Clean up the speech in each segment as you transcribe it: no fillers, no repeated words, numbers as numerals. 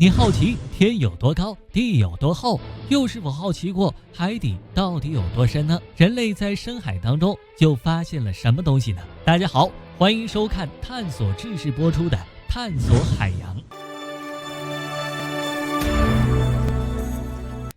你好奇天有多高，地有多厚，又是否好奇过海底到底有多深呢？人类在深海当中就发现了什么东西呢？大家好，欢迎收看探索知识播出的探索海洋。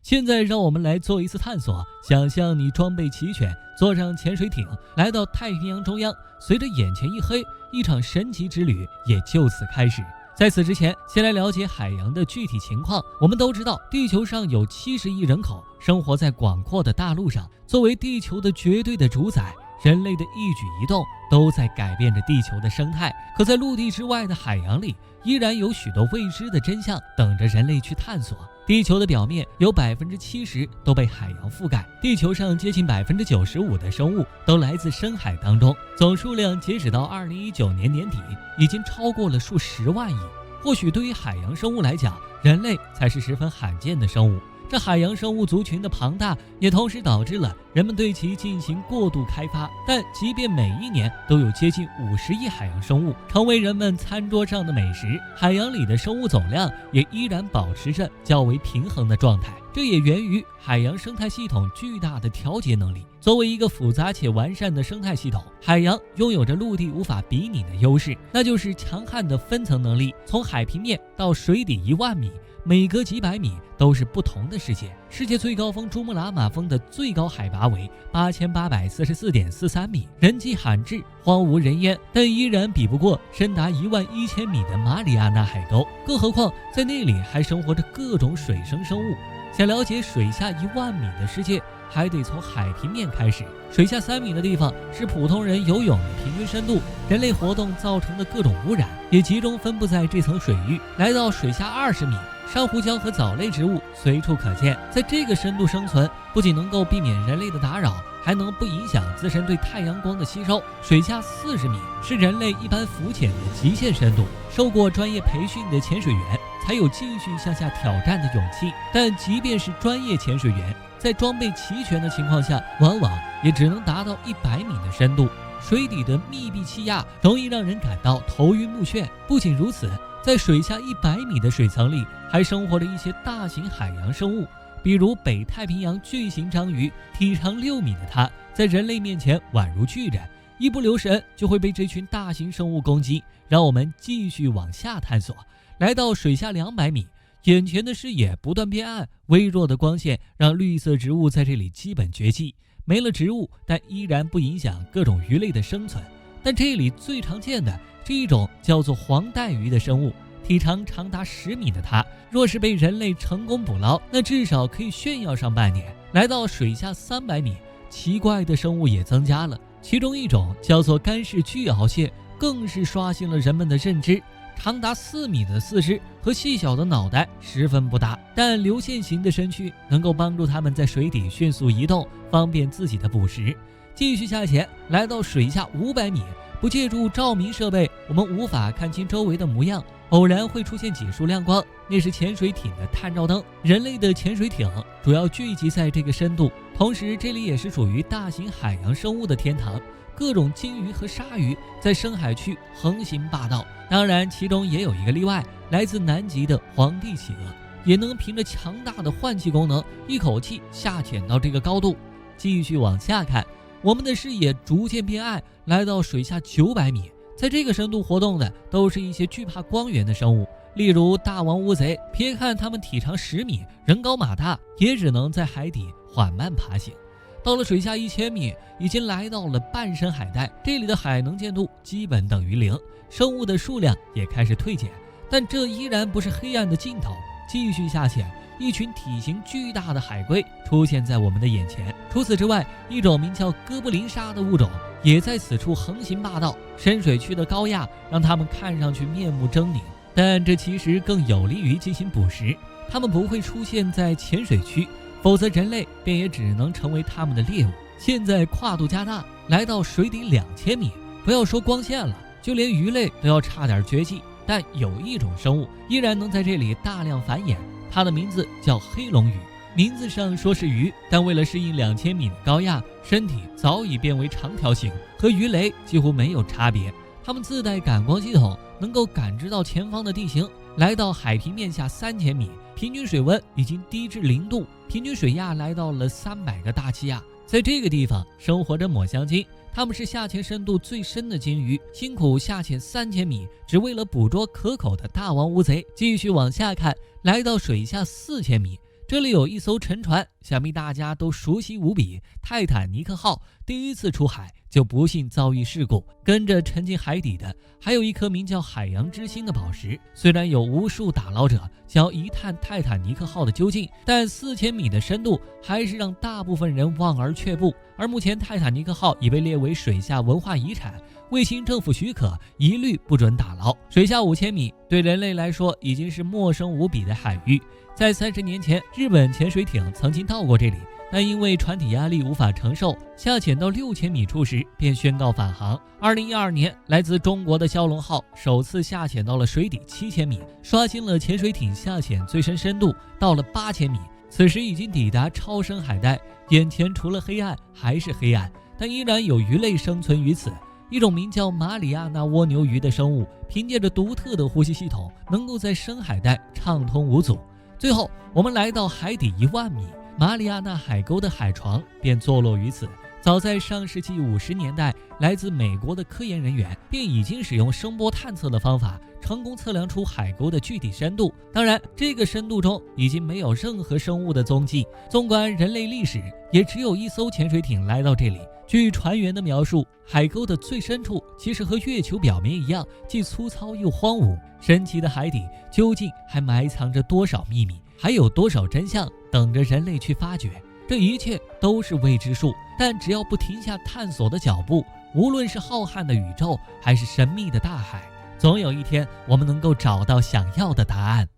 现在让我们来做一次探索，想象你装备齐全，坐上潜水艇，来到太平洋中央，随着眼前一黑，一场神奇之旅也就此开始。在此之前，先来了解海洋的具体情况。我们都知道，地球上有70亿人口，生活在广阔的大陆上。作为地球的绝对的主宰，人类的一举一动都在改变着地球的生态。可在陆地之外的海洋里，依然有许多未知的真相等着人类去探索。地球的表面有70%都被海洋覆盖，地球上接近95%的生物都来自深海当中，总数量截止到2019年年底已经超过了数十万亿。或许对于海洋生物来讲，人类才是十分罕见的生物。这海洋生物族群的庞大，也同时导致了人们对其进行过度开发。但即便每一年都有接近50亿海洋生物成为人们餐桌上的美食，海洋里的生物总量也依然保持着较为平衡的状态。这也源于海洋生态系统巨大的调节能力。作为一个复杂且完善的生态系统，海洋拥有着陆地无法比拟的优势，那就是强悍的分层能力。从海平面到水底1万米，每隔几百米都是不同的世界。世界最高峰珠穆朗玛峰的最高海拔为8844.43米，人迹罕至，荒无人烟，但依然比不过深达11000米的马里亚纳海沟。更何况在那里还生活着各种水生生物。想了解水下1万米的世界，还得从海平面开始。水下3米的地方是普通人游泳的平均深度，人类活动造成的各种污染也集中分布在这层水域。来到水下20米，珊瑚礁和藻类植物随处可见。在这个深度生存，不仅能够避免人类的打扰，还能不影响自身对太阳光的吸收。水下40米是人类一般浮潜的极限深度，受过专业培训的潜水员才有继续向下挑战的勇气。但即便是专业潜水员，在装备齐全的情况下，往往也只能达到100米的深度。水底的密闭气压容易让人感到头晕目眩。不仅如此，在水下100米的水层里，还生活着一些大型海洋生物，比如北太平洋巨型章鱼，体长6米的它，在人类面前宛如巨人，一不留神就会被这群大型生物攻击。让我们继续往下探索，来到水下200米，眼前的视野不断变暗，微弱的光线让绿色植物在这里基本绝迹。没了植物，但依然不影响各种鱼类的生存。但这里最常见的是一种叫做黄带鱼的生物，体长长达10米的它，若是被人类成功捕捞，那至少可以炫耀上半年。来到水下300米，奇怪的生物也增加了，其中一种叫做干式巨螯蟹，更是刷新了人们的认知。长达4米的四肢和细小的脑袋十分不搭，但流线型的身躯能够帮助它们在水底迅速移动，方便自己的捕食。继续下潜，来到水下500米，不借助照明设备，我们无法看清周围的模样，偶然会出现几束亮光，那是潜水艇的探照灯。人类的潜水艇主要聚集在这个深度，同时这里也是属于大型海洋生物的天堂。各种鲸鱼和鲨鱼在深海区横行霸道，当然其中也有一个例外，来自南极的皇帝企鹅也能凭着强大的换气功能一口气下潜到这个高度。继续往下看，我们的视野逐渐变暗，来到水下900米，在这个深度活动的都是一些惧怕光源的生物，例如大王乌贼，别看它们体长10米，人高马大，也只能在海底缓慢爬行。到了水下1000米，已经来到了半深海带，这里的海能见度基本等于0，生物的数量也开始退减。但这依然不是黑暗的尽头，继续下潜，一群体型巨大的海龟出现在我们的眼前。除此之外，一种名叫哥布林鲨的物种也在此处横行霸道，深水区的高压让它们看上去面目狰狞，但这其实更有利于进行捕食。它们不会出现在浅水区，否则人类便也只能成为他们的猎物。现在跨度加大，来到水底2000米，不要说光线了，就连鱼类都要差点绝迹。但有一种生物依然能在这里大量繁衍，它的名字叫黑龙鱼。名字上说是鱼，但为了适应2000米的高压，身体早已变为长条形，和鱼雷几乎没有差别。它们自带感光系统，能够感知到前方的地形，来到海平面下3000米，平均水温已经低至0度，平均水压来到了300个大气压。在这个地方生活着抹香鲸，它们是下潜深度最深的鲸鱼，辛苦下潜3000米，只为了捕捉可口的大王乌贼。继续往下看，来到水下4000米，这里有一艘沉船，想必大家都熟悉无比。泰坦尼克号第一次出海就不幸遭遇事故，跟着沉进海底的还有一颗名叫海洋之心的宝石。虽然有无数打捞者想要一探泰坦尼克号的究竟，但4000米的深度还是让大部分人望而却步。而目前泰坦尼克号已被列为水下文化遗产，未经政府许可一律不准打捞。水下5000米对人类来说已经是陌生无比的海域。在30年前，日本潜水艇曾经到过这里，但因为船体压力无法承受，下潜到6000米处时便宣告返航。2012年，来自中国的骁龙号首次下潜到了水底7000米，刷新了潜水艇下潜最深深度，到了8000米。此时已经抵达超深海带，眼前除了黑暗还是黑暗，但依然有鱼类生存于此。一种名叫马里亚纳蜗牛鱼的生物，凭借着独特的呼吸系统，能够在深海带畅通无阻。最后，我们来到海底1万米，马里亚纳海沟的海床便坐落于此。早在上世纪50年代，来自美国的科研人员便已经使用声波探测的方法，成功测量出海沟的具体深度。当然，这个深度中已经没有任何生物的踪迹。纵观人类历史，也只有一艘潜水艇来到这里。据船员的描述，海沟的最深处其实和月球表面一样，既粗糙又荒芜。神奇的海底究竟还埋藏着多少秘密，还有多少真相等着人类去发掘？这一切都是未知数，但只要不停下探索的脚步，无论是浩瀚的宇宙，还是神秘的大海，总有一天我们能够找到想要的答案。